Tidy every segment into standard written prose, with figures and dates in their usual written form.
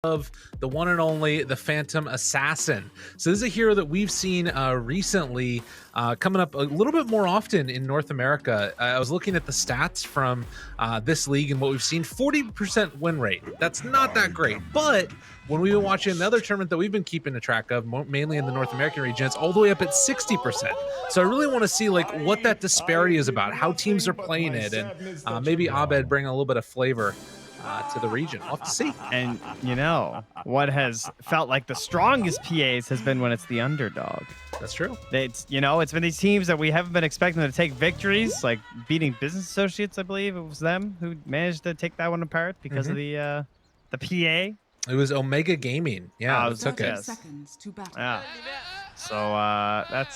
of the one and only the Phantom Assassin. So this is a hero that we've seen recently coming up a little bit more often in North America. I was looking at the stats from this league, and what we've seen, 40% win rate. That's not that great, but when we've been watching another tournament that we've been keeping a track of, mainly in the North American region, it's all the way up at 60%. So I really want to see like what that disparity is about, how teams are playing it, and maybe Abed bring a little bit of flavor to the region. We'll have to see. And you know what has felt like the strongest PAs has been when it's the underdog. That's true. It's it's been these teams that we haven't been expecting to take victories, like beating Business Associates. I believe it was them who managed to take that one apart because of the PA. It was Omega Gaming. Yeah, it took it. Yeah. So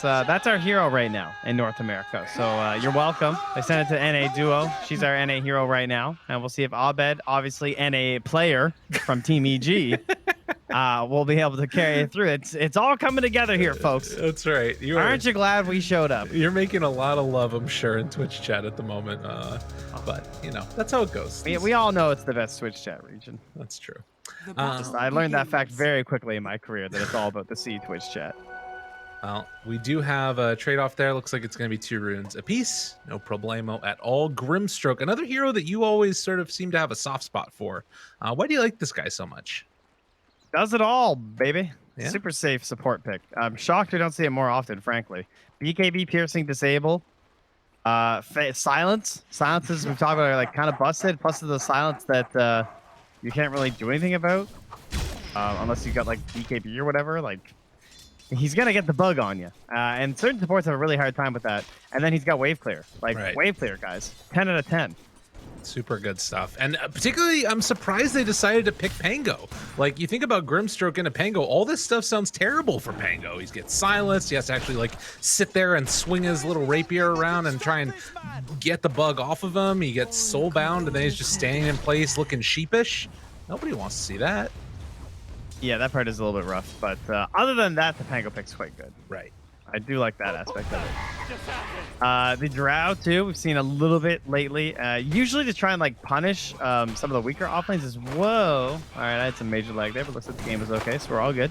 that's our hero right now in North America. So you're welcome. I sent it to NA Duo. She's our NA hero right now, and we'll see if Abed, obviously NA player from Team EG, will be able to carry it through. It's all coming together here, folks. That's right. Aren't you glad we showed up? You're making a lot of love, I'm sure, in Twitch chat at the moment. But that's how it goes. We all know it's the best Twitch chat region. That's true. I learned that fact very quickly in my career, that it's all about the C Twitch chat. Well, we do have a trade-off there. Looks like it's going to be 2 runes apiece. No problemo at all. Grimstroke, another hero that you always sort of seem to have a soft spot for. Why do you like this guy so much? Does it all, baby. Yeah. Super safe support pick. I'm shocked we don't see it more often, frankly. BKB piercing disable. Silence. Silences we've talked about are like kind of busted. Plus the silence that you can't really do anything about unless you got like BKB or whatever. Like, he's gonna get the bug on you, and certain supports have a really hard time with that. And then he's got wave clear, wave clear, guys. 10 out of 10. Super good stuff. And particularly, I'm surprised they decided to pick Pango. Like, you think about Grimstroke into Pango, all this stuff sounds terrible for Pango. He gets silenced. He has to actually like sit there and swing his little rapier around and try and get the bug off of him. He gets soulbound, and then he's just standing in place looking sheepish. Nobody wants to see that. Yeah, that part is a little bit rough, but other than that, the Pango pick's quite good. Right. I do like that aspect of it. The Drow, too, we've seen a little bit lately. Usually to try and, like, punish some of the weaker offlanes is... Whoa. All right, I had some major lag there, but looks like the game was okay, so we're all good.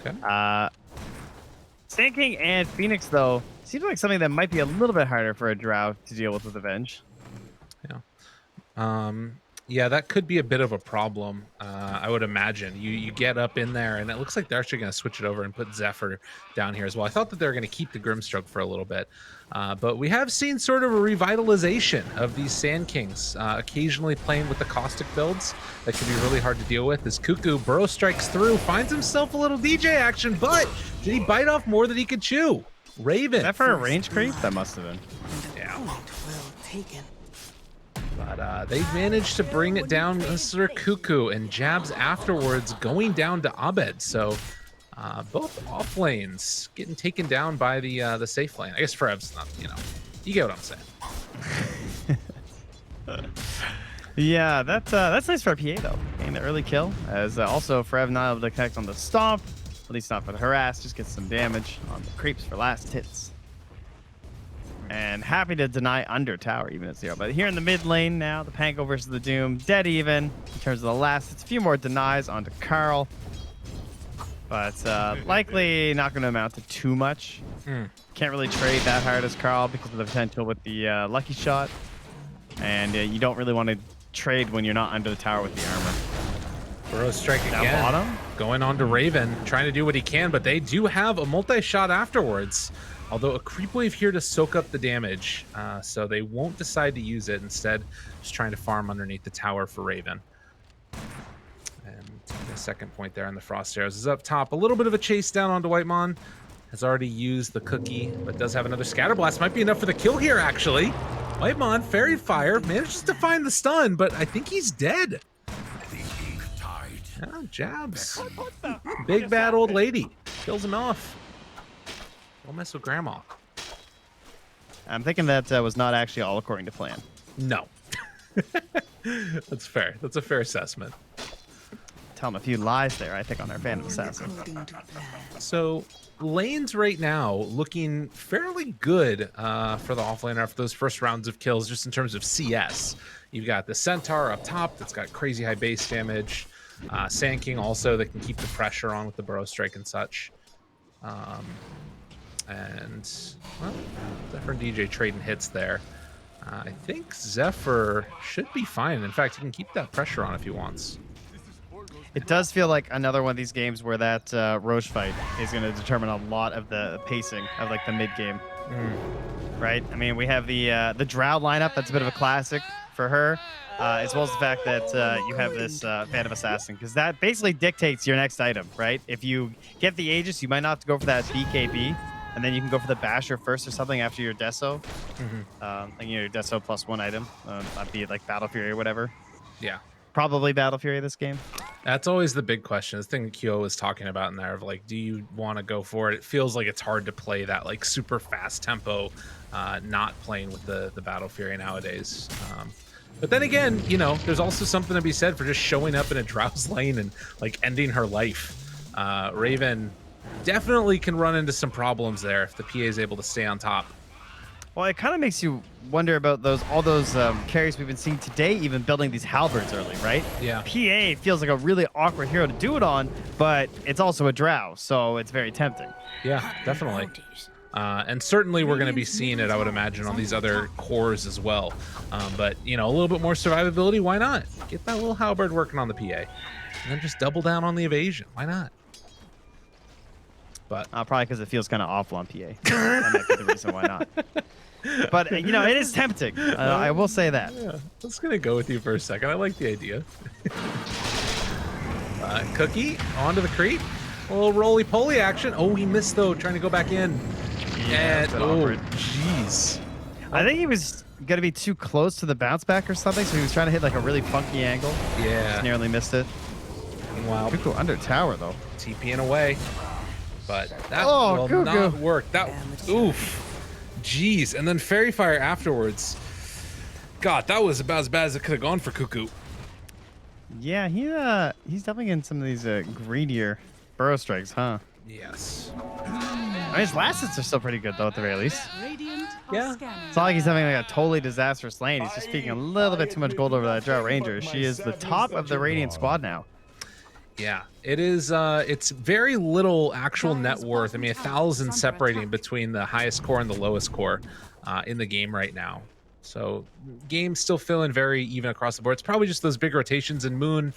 Okay. Sand King and Phoenix, though, seems like something that might be a little bit harder for a Drow to deal with Avenge. Yeah. Yeah, that could be a bit of a problem, I would imagine. You get up in there, and it looks like they're actually going to switch it over and put Zephyr down here as well. I thought that they were going to keep the Grimstroke for a little bit, but we have seen sort of a revitalization of these Sand Kings, occasionally playing with the caustic builds that can be really hard to deal with. As Cuckoo burrow strikes through, finds himself a little DJ action, but did he bite off more than he could chew? Raven. Is that for a range creep? That must have been. Yeah. But they managed to bring it down, Mr. Cuckoo, and jabs afterwards going down to Abed. So both off lanes getting taken down by the safe lane. I guess Frev's not, you get what I'm saying. Yeah, that's nice for a PA though. Getting the early kill, as also Frev not able to connect on the stomp, at least not for the harass. Just gets some damage on the creeps for last hits. And happy to deny under tower even at 0. But here in the mid lane now, the Pango versus the Doom, dead even in terms of the last. It's a few more denies onto Carl, but likely not going to amount to too much. Can't really trade that hard as Carl because of the potential with the lucky shot, and you don't really want to trade when you're not under the tower with the armor. Burrow strike down again. Bottom. Going on to Raven, trying to do what he can, but they do have a multi-shot afterwards. Although a creep wave here to soak up the damage, so they won't decide to use it. Instead, just trying to farm underneath the tower for Raven. And the second point there on the Frost Arrows is up top. A little bit of a chase down onto Whitemon. Has already used the cookie, but does have another Scatterblast. Might be enough for the kill here, actually. Whitemon, Fairy Fire, manages to find the stun, but I think he's dead. Oh, jabs. Big bad old lady. Kills him off. Don't mess with grandma. I'm thinking that was not actually all according to plan. No. That's fair. That's a fair assessment. Tell him a few lies there, I think, on our Phantom Assassin. So, lanes right now looking fairly good for the offlaner after those first rounds of kills, just in terms of CS. You've got the Centaur up top that's got crazy high base damage. Sand King also that can keep the pressure on with the Burrow Strike and such. And well, Zephyr and DJ trading hits there. I think Zephyr should be fine. In fact, he can keep that pressure on if he wants. It does feel like another one of these games where that Roche fight is going to determine a lot of the pacing of like the mid game, right? I mean, we have the Drow lineup. That's a bit of a classic for her, as well as the fact that you have this Phantom Assassin, because that basically dictates your next item, right? If you get the Aegis, you might not have to go for that BKB, and then you can go for the Basher first or something after your Deso. Like your Deso +1 item, be it like Battle Fury or whatever. Yeah. Probably Battle Fury this game. That's always the big question. This thing that Kyo was talking about in there of like, do you want to go for it? It feels like it's hard to play that like super fast tempo, not playing with the Battle Fury nowadays. But then again, you know, there's also something to be said for just showing up in a Drow's lane and like ending her life. Raven definitely can run into some problems there if the PA is able to stay on top. Well, it kind of makes you wonder about all those carries we've been seeing today, even building these halberds early, right? Yeah. PA feels like a really awkward hero to do it on, but it's also a Drow, so it's very tempting. Yeah, definitely. And certainly we're going to be seeing it, I would imagine, on these other cores as well. But, you know, a little bit more survivability, why not? Get that little halberd working on the PA. And then just double down on the evasion. Why not? But probably because it feels kind of awful on PA. That might be the reason why not. But, you know, it is tempting. I will say that. Yeah, I'm just going to go with you for a second. I like the idea. Cookie, onto the creep. A little roly-poly action. Oh, he missed, though, trying to go back in. Yeah, And, oh, jeez. I think he was going to be too close to the bounce back or something, so he was trying to hit like a really funky angle. Yeah. Just narrowly missed it. Meanwhile, Cuckoo under tower, though. TPing away. But that will not work. That, oof. Jeez. And then Fairy Fire afterwards. God, that was about as bad as it could have gone for Cuckoo. Yeah, he's definitely getting some of these greedier Burrow Strikes, huh? Yes. I mean, his last hits are still pretty good, though, at the very least. Yeah. It's not like he's having like a totally disastrous lane. He's just speaking a little bit too much gold over that Drow Ranger. She is the top of the Radiant squad now. Yeah, it is. It's very little actual net worth. I mean, 1,000 separating between the highest core and the lowest core in the game right now. So game's still feeling very even across the board. It's probably just those big rotations in Moon.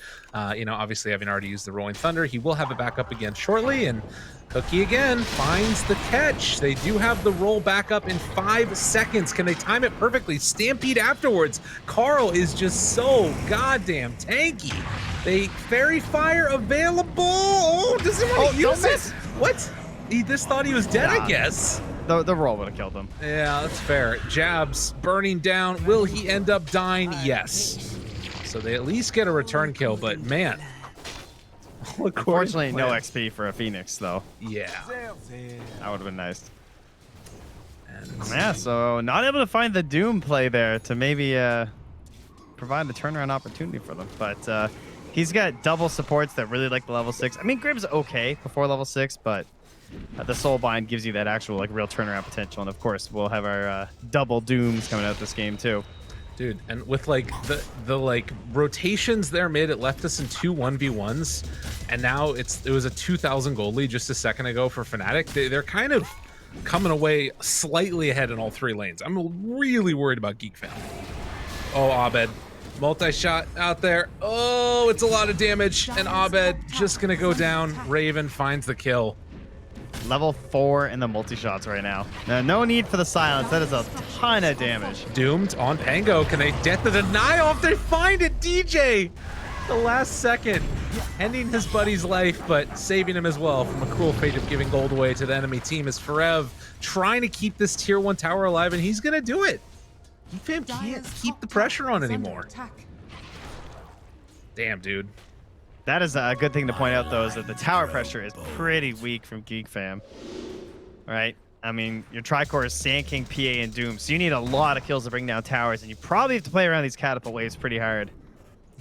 You know, obviously having already used the Rolling Thunder, he will have it back up again shortly. And Cookie again finds the catch. They do have the roll back up in 5 seconds. Can they time it perfectly? Stampede afterwards. Carl is just so goddamn tanky. They Fairy Fire available. Oh, does he want to use it? What? He just thought he was dead, I guess. The roll would have killed him. Yeah, that's fair. Jabs burning down. Will he end up dying? Yes. So they at least get a return kill, but man. Unfortunately, no XP for a Phoenix, though. Yeah. That would have been nice. And yeah, so not able to find the Doom play there to maybe provide the turnaround opportunity for them. But he's got double supports that really like the level 6. I mean, Grib's okay before level 6, but the Soulbind gives you that actual like real turnaround potential. And of course, we'll have our double Dooms coming out this game too. Dude, and with like the like rotations there mid, it left us in 2 1v1s, and now it was a 2,000 gold lead just a second ago for Fnatic. They're kind of coming away slightly ahead in all 3 lanes. I'm really worried about Geek fam. Oh, Abed. Multi-shot out there. Oh, it's a lot of damage. And Abed just going to go down. Raven finds the kill. Level 4 in the multi-shots right now. No need for the silence. That is a ton of damage. Doomed on Pango. Can they get the deny off? They find it. DJ, the last second, ending his buddy's life, but saving him as well from a cruel fate of giving gold away to the enemy team is Forev trying to keep this tier 1 tower alive, and he's going to do it. Geek fam can't keep the pressure on anymore. Damn, dude. That is a good thing to point out, though, is that the tower pressure is pretty weak from Geek fam. All right? I mean, your Tricore is Sand King, PA, and Doom, so you need a lot of kills to bring down towers, and you probably have to play around these catapult waves pretty hard.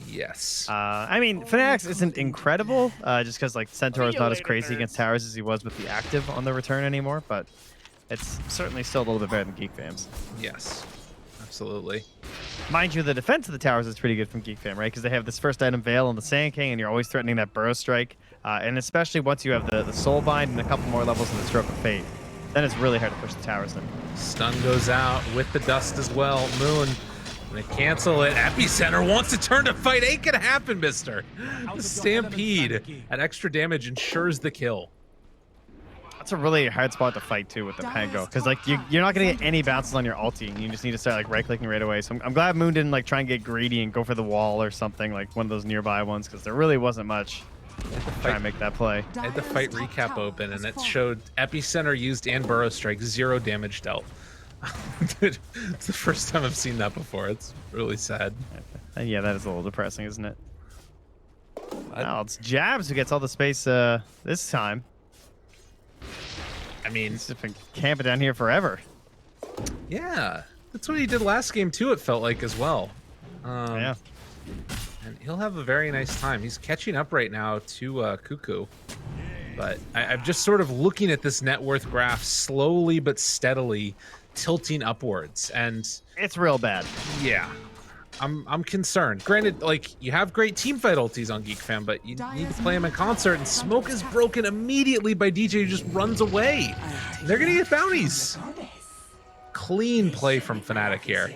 Yes. I mean, Fnatic isn't incredible, just because like Centaur is not as crazy against towers as he was with the active on the return anymore, but it's certainly still a little bit better than Geek fam's. Yes. Absolutely. Mind you, the defense of the towers is pretty good from Geek Fam, right? Because they have this first item Veil and the Sand King, and you're always threatening that Burrow Strike. And especially once you have the Soul Bind and a couple more levels of the Stroke of Fate, then it's really hard to push the towers in. Stun goes out with the dust as well. Moon gonna cancel it. Epicenter wants to turn to fight. Ain't gonna happen, mister. The Stampede at extra damage ensures the kill. That's a really hard spot to fight too with the Pango, because like you're not gonna get any bounces on your ulti, and you just need to start like right-clicking right away. So I'm glad Moon didn't like try and get greedy and go for the wall or something, like one of those nearby ones, because there really wasn't much. Try and make that play. I had the fight recap open, and it showed Epicenter used and Burrow Strike, 0 damage dealt. Dude, it's the first time I've seen that before. It's really sad. Yeah, that is a little depressing, isn't it? Now it's Jabs who gets all the space this time. I mean, he's just been camping down here forever. Yeah, that's what he did last game too, it felt like, as well. Yeah. And he'll have a very nice time. He's catching up right now to Cuckoo. But I'm just sort of looking at this net worth graph slowly but steadily tilting upwards. And it's real bad. Yeah. I'm concerned. Granted, like, you have great teamfight ultis on Geek Fam, but you need to play them in concert, and smoke is broken immediately by DJ, who just runs away. They're gonna get bounties. Clean play from Fnatic here.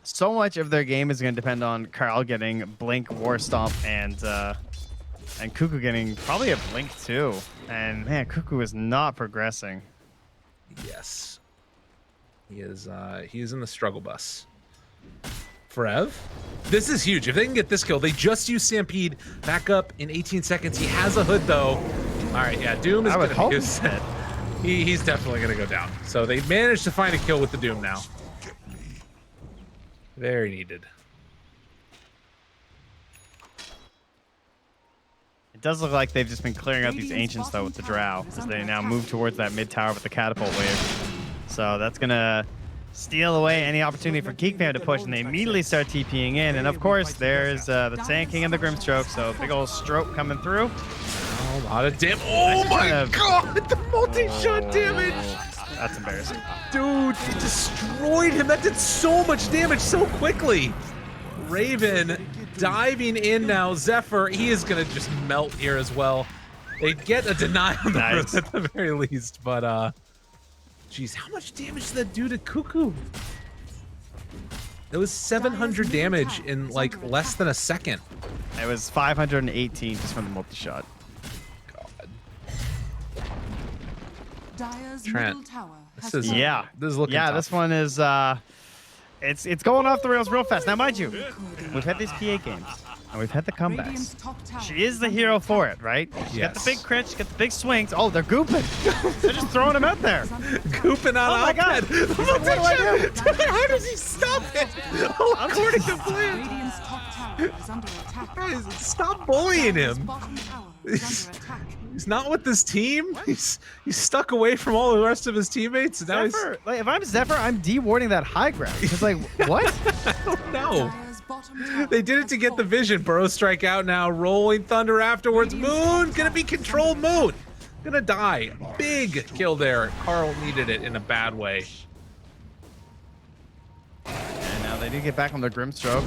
So much of their game is going to depend on Carl getting Blink, War Stomp, and Cuckoo getting probably a Blink too. And man, Cuckoo is not progressing. Yes, he is in the struggle bus. Frev, this is huge. If they can get this kill, they just use Stampede back up in 18 seconds. He has a hood though. All right, yeah, Doom is gonna be set. He's definitely gonna go down. So they managed to find a kill with the Doom now. Very needed. It does look like they've just been clearing out these Ancients though with the Drow, as they now move towards that mid tower with the catapult wave. So that's gonna steal away any opportunity for Geek Fam to push, and they immediately start TPing in. And of course, there's the Sand King and the Grimstroke, so big old stroke coming through. A lot of damage. Oh my god, the multi-shot damage! That's embarrassing. Dude, he destroyed him. That did so much damage so quickly. Raven diving in now. Zephyr, he is going to just melt here as well. They get a deny on the roof at the very least, but geez, how much damage did that do to Cuckoo? It was 700 damage in like less than a second. It was 518 just from the multi-shot. Trent, this is looking tough. This one is it's going off the rails real fast. Now, mind you, we've had these PA games and we've had the comebacks. She is the hero for it, right? She got the big crits, she got the big swings. Oh, they're gooping. They're just throwing him out there. Gooping on. Oh my god! What do I do? How does he stop it? According to plan. Guys, stop bullying him. He's not with this team. He's stuck away from all the rest of his teammates. And now Zephyr, like, if I'm Zephyr, I'm de-warding that high ground. It's like, what? I don't know. They did it to get the vision. Burrow Strike out now. Rolling Thunder afterwards. Moon gonna be controlled. Moon gonna die. Big kill there. Carl needed it in a bad way. And now they do get back on their Grimstroke.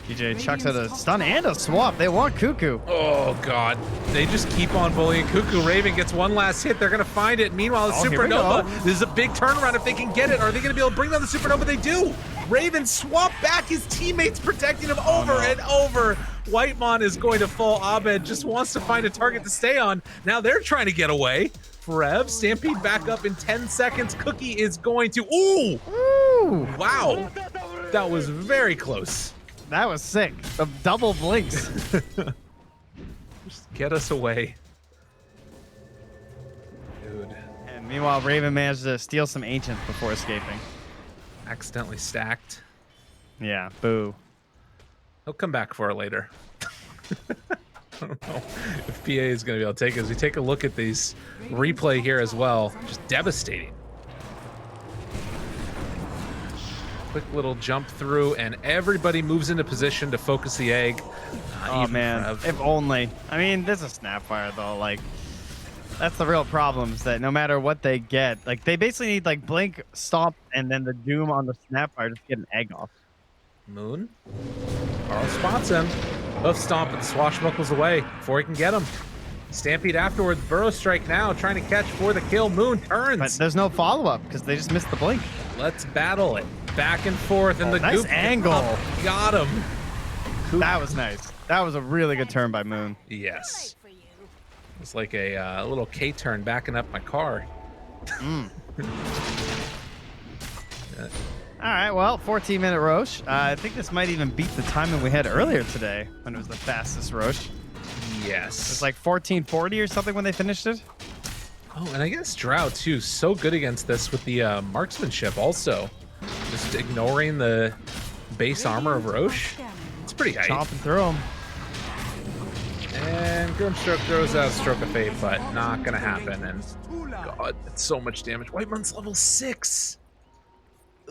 DJ chucks out a stun and a swap. They want Cuckoo. Oh, God. They just keep on bullying Cuckoo. Raven gets one last hit. They're going to find it. Meanwhile, the Supernova. This is a big turnaround if they can get it. Are they going to be able to bring down the Supernova? They do. Raven swap back. His teammates protecting him over and over. Whitemon is going to fall. Abed just wants to find a target to stay on. Now they're trying to get away. Frev, Stampede back up in 10 seconds. Cookie is going to... Ooh! Ooh! Wow. That was very close. That was sick. The double blinks. Just get us away. Dude. And meanwhile, Raven managed to steal some Ancients before escaping. Accidentally stacked. Yeah, boo. He'll come back for it later. I don't know if PA is going to be able to take it. As we take a look at these replay here as well, just devastating. Quick little jump through, and everybody moves into position to focus the egg. Oh man, if only. I mean, there's a Snapfire though. Like, That's the real problem, is that no matter what they get, like they basically need like Blink, Stomp, and then the Doom on the Snapfire just to get an egg off. Moon. Carl spots him. Hoof stomp, but the swashbuckles away before he can get him. Stampede afterwards. Burrow strike now, trying to catch for the kill. Moon turns. But there's no follow-up because they just missed the Blink. Let's battle it. Back and forth, and the nice goop angle. Got him. That was nice. That was a really good turn by Moon. Yes. It's like a little K-turn backing up my car. All right, well, 14-minute Roche. I think this might even beat the timing we had earlier today when it was the fastest Roche. Yes. It was like 14:40 or something when they finished it. Oh, and I guess Drow, too, so good against this with the marksmanship also. Just ignoring the base armor of Roche. It's pretty high. Chopping through him. And Grimstroke throws out Stroke of Fate, but not going to happen. And God, that's so much damage. Whiteman's level 6.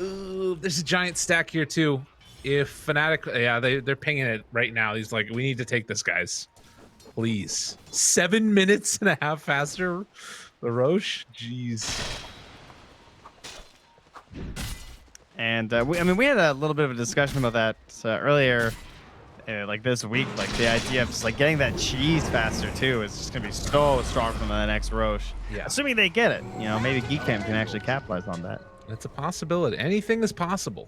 Ooh, there's a giant stack here, too. If Fnatic, yeah, they're pinging it right now. He's like, we need to take this, guys. Please. 7 minutes and a half faster. The Roche? Jeez. And we had a little bit of a discussion about that earlier, like this week. Like the idea of just like getting that cheese faster too is just gonna be so strong from the next Roche. Yeah. Assuming they get it, you know, maybe Geek Fam can actually capitalize on that. It's a possibility. Anything is possible.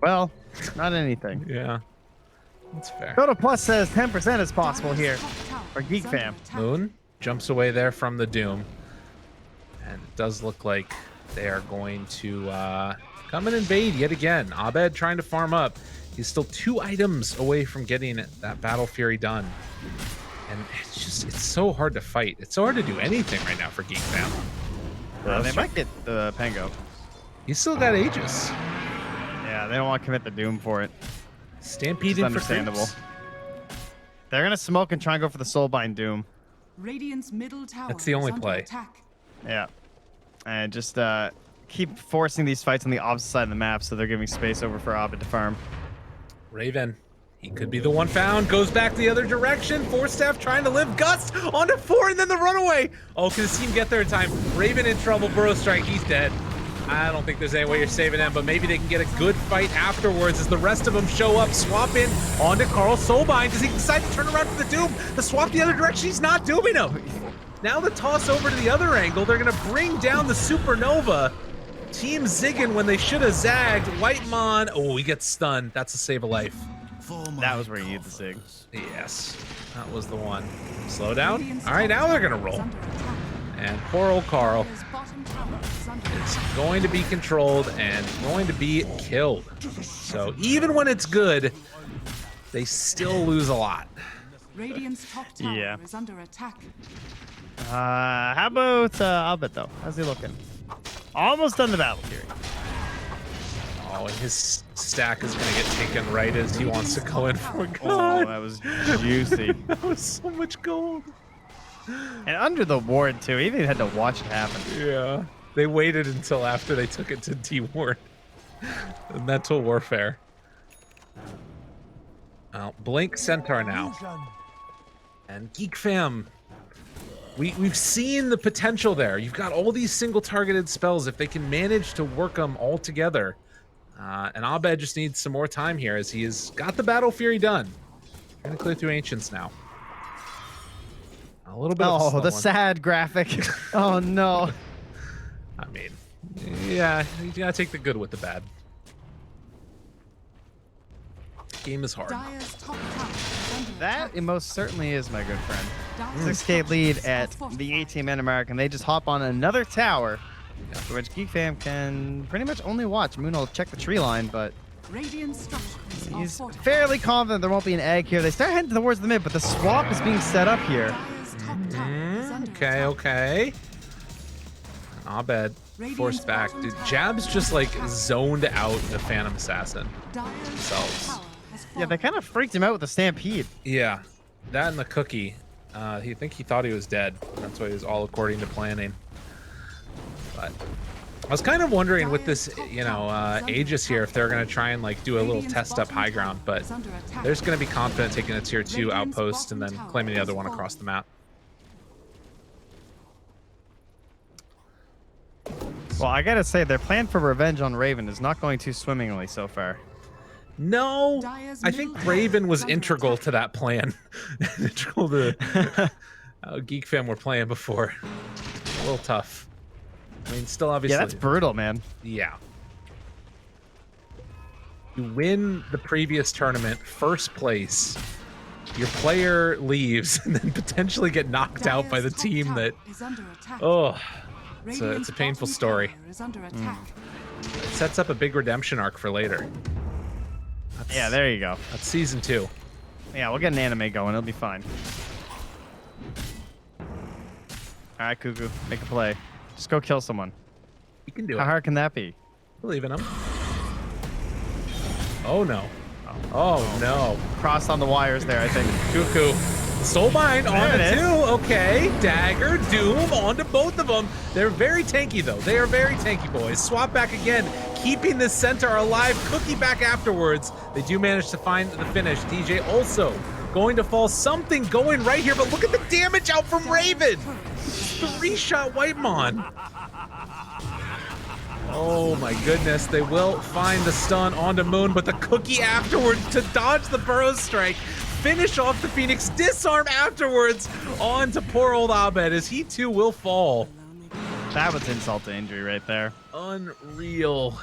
Well, not anything. Yeah. That's fair. Dota Plus says 10% is possible here for Geek Fam. Moon jumps away there from the Doom. And it does look like they are going to come and invade yet again. Abed trying to farm up. He's still 2 items away from getting that Battle Fury done. And it's so hard to fight. It's so hard to do anything right now for Geek Fam. They might get the Pango. He's still got Aegis. Yeah, they don't want to commit the Doom for it. Stampeding for understandable. creeps. They're gonna smoke and try and go for the Soulbind Doom. Radiant's middle tower. That's the only play. Yeah, and just keep forcing these fights on the opposite side of the map, so they're giving space over for Abed to farm. Raven, he could be the one found. Goes back the other direction. Force Staff trying to live. Gust onto 4 and then the runaway. Oh, can his team get there in time? Raven in trouble. Burrow strike. He's dead. I don't think there's any way you're saving him, but maybe they can get a good fight afterwards as the rest of them show up. Swap in onto Carl Soulbind. Does he decide to turn around for the Doom? The swap the other direction. He's not dooming him. Now the toss over to the other angle. They're going to bring down the Supernova. Team zigging when they should have zagged. Whitemon. Oh, he gets stunned. That's a save of life. That was where you need the Zig. Yes, that was the one. Slow down. All right, now they're going to roll. And poor old Carl is going to be controlled and going to be killed. So even when it's good, they still lose a lot. Radiant's top tower is under attack. How about Abed though? How's he looking? Almost done the battle here. Oh, and his stack is going to get taken right as he wants to go in for God. Oh, that was juicy. That was so much gold. And under the ward too. He even had to watch it happen. Yeah. They waited until after they took it to D-Ward. Mental warfare. Blink Centaur now. And Geek Fam. We've seen the potential there. You've got all these single targeted spells. If they can manage to work them all together. And Abed just needs some more time here as he has got the Battle Fury done. Trying to clear through Ancients now. A little bit of the one. sad graphic. Oh no. I mean, yeah, you gotta take the good with the bad. Game is hard. That it most certainly is, my good friend. 6K lead at the 18-man American. They just hop on another tower, for which Geek Fam can pretty much only watch. Moon will check the tree line, but he's fairly confident there won't be an egg here. They start heading towards the mid, but the swap is being set up here. Okay. Abed forced back. Dude, Jab's just like zoned out the Phantom Assassin themselves. Yeah, they kind of freaked him out with the Stampede. Yeah, that and the cookie. He thought he was dead. That's why he was all according to planning. But I was kind of wondering with this, Aegis here, if they're going to try and like do a little test up high ground, but they're just going to be confident taking a tier 2 outpost and then claiming the other one across the map. Well, I gotta say, their plan for revenge on Raven is not going too swimmingly so far. No, Dire's I think middle Raven tower was is under integral attack. to that plan. Integral to how Geek Fam were playing before. A little tough. I mean, still obviously. Yeah, that's brutal, man. Yeah. You win the previous tournament, first place. Your player leaves and then potentially get knocked out by the Dire's top team tower that. is under attack. Oh, Radiant's it's a painful bottom story. tower is under attack. It sets up a big redemption arc for later. Yeah, there you go. That's season 2. Yeah, we'll get an anime going. It'll be fine. All right, Cuckoo, make a play. Just go kill someone. You can do How it. hard can that be? Believe in him. Oh no. Oh no. Crossed on the wires there, I think. Cuckoo. Soulbind on There the it is. 2. Okay. Dagger, Doom onto both of them. They're very tanky though. They are very tanky, boys. Swap back again, keeping the center alive. Cookie back afterwards. They do manage to find the finish. DJ also going to fall. Something going right here, but look at the damage out from Raven. 3-shot Whitemon. Oh my goodness, they will find the stun onto Moon, but the cookie afterwards to dodge the burrow strike, finish off the Phoenix, disarm afterwards onto poor old Abed as he too will fall. That was insult to injury right there. Unreal.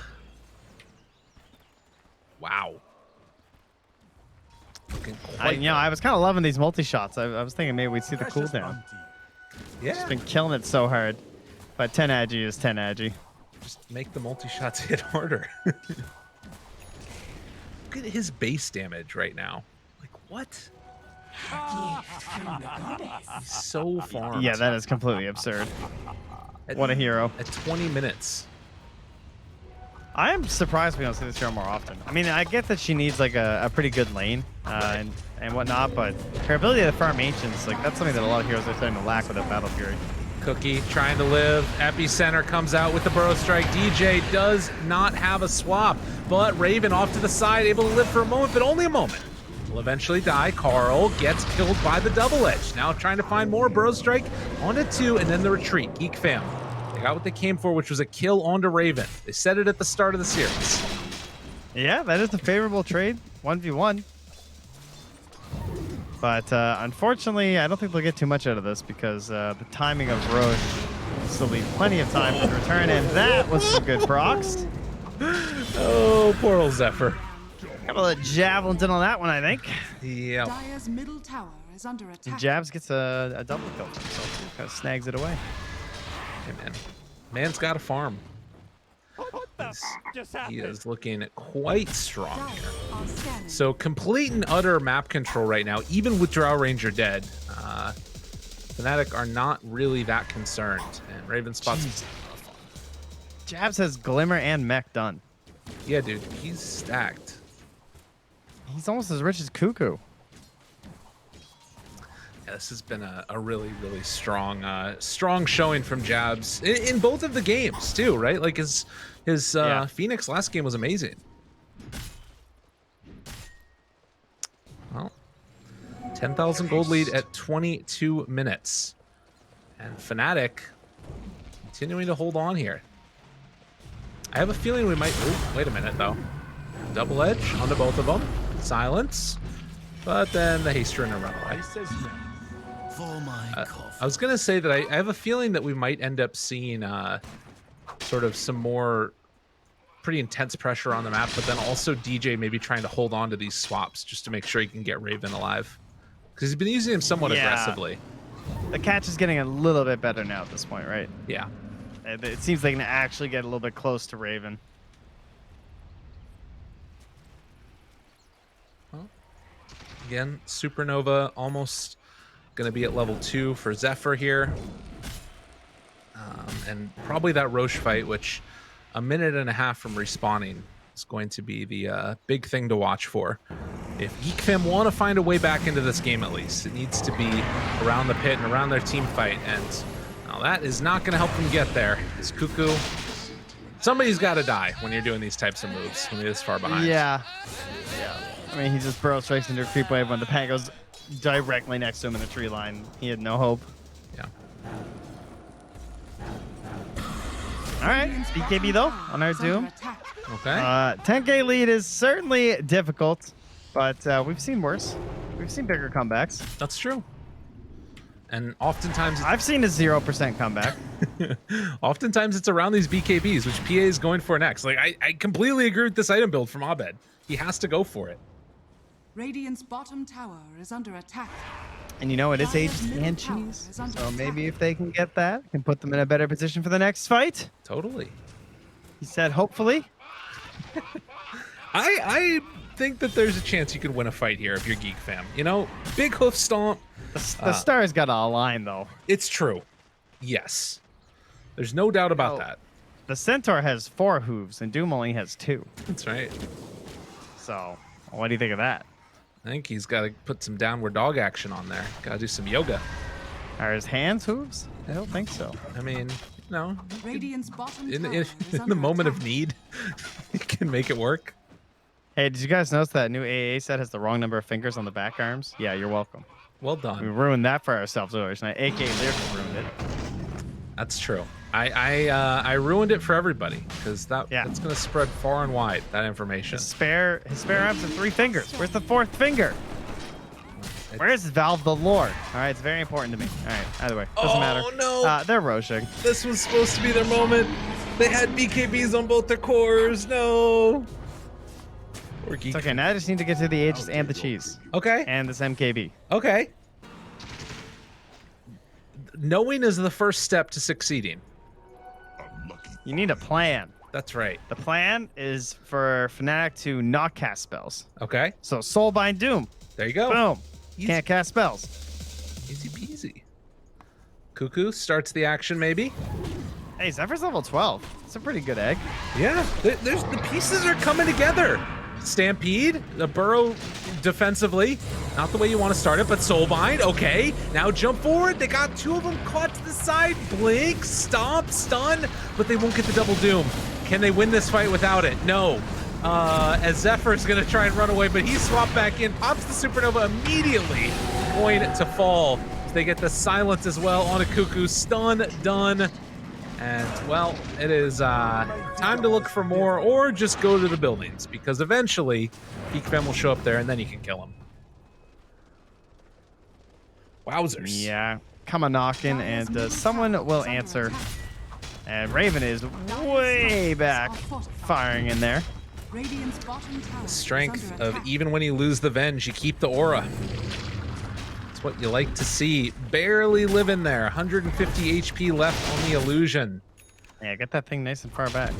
Wow. Looking quite I was kind of loving these multi-shots. I was thinking maybe we'd see the cooldown. yeah. Just been killing it so hard. But 10 agi is 10 agi. Just make the multi-shots hit harder. Look at his base damage right now. Like, what? He's so farmed. Yeah, that is completely absurd. At- What a hero. At 20 minutes. I am surprised we don't see this hero more often. I mean, I get that she needs like a pretty good lane and whatnot, but her ability to farm ancients, like that's something that a lot of heroes are starting to lack with that Battle Fury. Cookie trying to live. Epicenter comes out with the burrow strike. DJ does not have a swap, but Raven off to the side, able to live for a moment, but only a moment. Will eventually die. Carl gets killed by the double edge. Now trying to find more burrow strike onto 2, and then the retreat. Geek Fam. They got what they came for, which was a kill onto Raven. They said it at the start of the series. Yeah, that is a favorable trade. 1v1. But unfortunately, I don't think they'll get too much out of this because the timing of Roche will still be plenty of time for the return, and that was some good procs. Oh, poor old Zephyr. Couple of javelins in on that one, I think. Yeah. Dire's middle tower is under attack. Jabs gets a double kill for himself. Too. Kind of snags it away. Hey, man. Man's got a farm. He is looking quite strong Dire here. are scanning. So complete and utter map control right now, even with Drow Ranger dead. Fnatic are not really that concerned, and Raven spots. Jabs has Glimmer and Mech done. Yeah, dude, he's stacked. He's almost as rich as Cuckoo. Yeah, this has been a really, really strong showing from Jabs in both of the games too, right? Like his Yeah. Phoenix last game was amazing. Well, 10,000 gold lead at 22 minutes, and Fnatic continuing to hold on here. I have a feeling we might. Oh, wait a minute though. Double edge onto both of them. Silence, but then the haste run and run away. I was gonna say that I have a feeling that we might end up seeing sort of some more pretty intense pressure on the map, but then also DJ maybe trying to hold on to these swaps just to make sure he can get Raven alive, because he's been using him somewhat Yeah. aggressively. The catch is getting a little bit better now at this point, right? Yeah. It seems they can actually get a little bit close to Raven. Again, Supernova almost going to be at level 2 for Zephyr here. And probably that Roche fight, which a minute and a half from respawning is going to be the big thing to watch for. If Geek Fam want to find a way back into this game at least, it needs to be around the pit and around their team fight. And now that is not going to help them get there. It's Cuckoo. Somebody's got to die when you're doing these types of moves when you're this far behind. Yeah. I mean, he just burrow strikes into a creep wave when the pan goes directly next to him in the tree line. He had no hope. Yeah. All right, BKB though on our Doom. Okay. 10K lead is certainly difficult, but we've seen worse. We've seen bigger comebacks. That's true. And oftentimes, I've seen a 0% comeback. oftentimes it's around these BKBs, which PA is going for next. Like I completely agree with this item build from Abed. He has to go for it. Radiant's bottom tower is under attack. And you know, it is Aegis and cheese. So maybe if they can get that, it can put them in a better position for the next fight. Totally. He said, hopefully. I think that there's a chance you could win a fight here if you're Geek fam. You know, big hoof stomp. The stars got to align, though. It's true. Yes. There's no doubt about that. The Centaur has 4 hooves, and Doom only has 2. That's right. So, what do you think of that? I think he's got to put some downward dog action on there. Got to do some yoga. Are his hands hooves? I don't think so. I mean, no. Radiant's bottom In tower is the under moment of attack. need, you can make it work. Hey, did you guys notice that new AA set has the wrong number of fingers on the back arms? Yeah, you're welcome. Well We done. ruined that for ourselves earlier tonight. AK Lyrical ruined it. That's true. I ruined it for everybody because that's going to spread far and wide, that information. His spare arms have 3 fingers. Where's the 4th finger? Where's Valve the Lord? All right, it's very important to me. All right, either way, doesn't matter. Oh, no. They're Roshing. This was supposed to be their moment. They had BKBs on both their cores. No. Or Geek. It's okay, now I just need to get to the Aegis and the cheese. Okay. And this MKB. Okay. Knowing is the first step to succeeding. You need a plan. That's right. The plan is for Fnatic to not cast spells. Okay. So Soulbind Doom. There you go. Boom. Easy. Can't cast spells. Easy peasy. Cuckoo starts the action, maybe. Hey, Zephyr's level 12. It's a pretty good egg. Yeah. There's the pieces are coming together. Stampede, the burrow defensively, not the way you want to start it, but Soulbind, okay. Now jump forward. They got 2 of them caught to the side. Blink, stomp, stun, but they won't get the double doom. Can they win this fight without it? No. As Zephyr's gonna try and run away, but he swapped back in, pops the supernova immediately, going to fall. They get the silence as well on a Cuckoo. Stun, done. And, well, it is time to look for more or just go to the buildings because eventually Geek Fam will show up there and then you can kill him. Wowzers. Yeah, come a knocking, and someone will answer. And Raven is way back, firing in there. Radiant's bottom tower The is strength under of attack. even when you lose the Venge, you keep the aura. It's what you like to see. Barely living there. 150 HP left on the illusion. Yeah, get that thing nice and far back.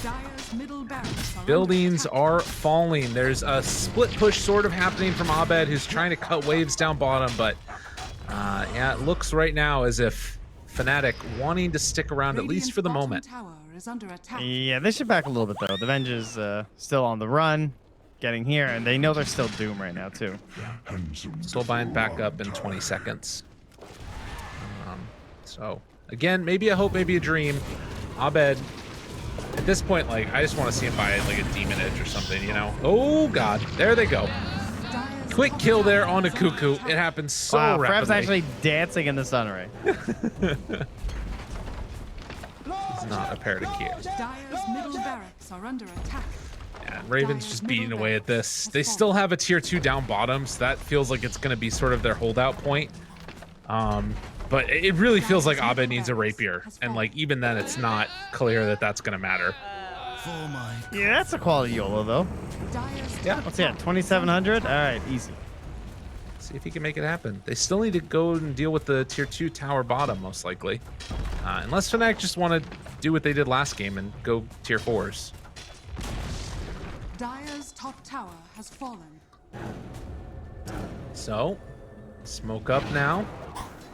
Dire's middle barracks are Buildings under attack. are falling. There's a split push sort of happening from Abed, who's trying to cut waves down bottom, but yeah, it looks right now as if Fnatic wanting to stick around at least Radiant's for the bottom moment. tower is under attack. Yeah, they should back a little bit, though. The Venge is still on the run, getting here, and they know they're still Doom right now, too. Soulbind back up in 20 seconds. So, again, maybe a hope, maybe a dream. Abed, at this point, like, I just want to see him buy, like, a Demon Edge or something, you know? Oh, God. There they go. Dire's Quick top kill tower there on a is under Cuckoo. attack. It happens so Wow, Frev's rapidly. actually dancing in the sun ray. It's not a Paradokia. Dire's middle barracks are under attack. Yeah, Raven's just beating away at this. They still have a tier 2 down bottom, so that feels like it's going to be sort of their holdout point. But it really feels like Abed needs a rapier, and like even then, it's not clear that that's going to matter. Yeah, that's a quality YOLO, though. Dire's Yeah. top What's that, tower is 2,700? under All attack. right, easy. See if he can make it happen. They still need to go and deal with the tier 2 tower bottom, most likely. Unless Fnatic just want to do what they did last game and go tier 4s. Dire's top tower has fallen. So, smoke up now.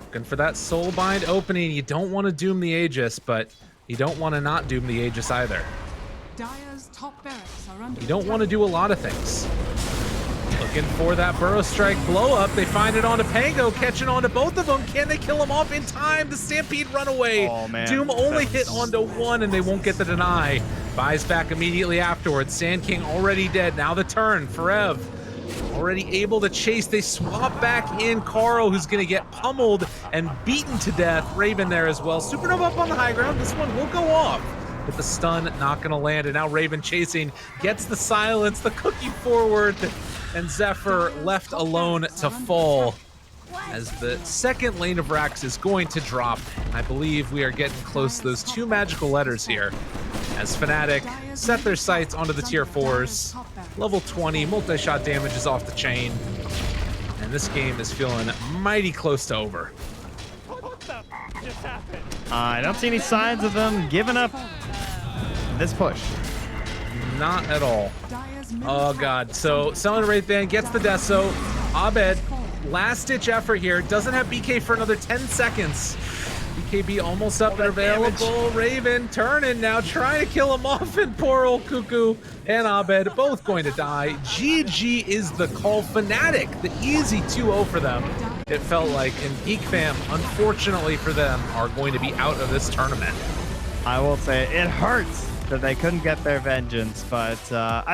Looking for that Soulbind opening. You don't want to doom the Aegis, but you don't want to not doom the Aegis either. Dire's top barracks are under You don't attack. want to do a lot of things. Looking for that Burrow Strike blow up. They find it onto Pango, catching onto both of them. Can they kill him off in time? The Stampede runaway. Oh, man. Doom only hit onto one, and they won't get the deny. Buys back immediately afterwards. Sand King already dead. Now the turn for Ev. already able to chase. They swap back in Caro, who's going to get pummeled and beaten to death. Raven there as well. Supernova up on the high ground. This one will go off, but the stun not going to land. And now Raven chasing, gets the silence, the cookie forward, and Zephyr left alone to fall as the second lane of Rax is going to drop. I believe we are getting close to those 2 magical letters here as Fnatic set their sights onto the tier 4s. Level 20, multi-shot damage is off the chain, and this game is feeling mighty close to over. I don't see any signs of them giving up this push. Not at all. Oh god, so Selling Wraith Band gets the Deso. Abed, last ditch effort here, doesn't have BK for another 10 seconds. BKB almost up and available. Damage. Raven turning now, trying to kill him off, and poor old Cuckoo and Abed both going to die. GG is the call. Fnatic, the easy 2-0 for them, it felt like, and Geek fam, unfortunately for them, are going to be out of this tournament. I will say it hurts that they couldn't get their vengeance, but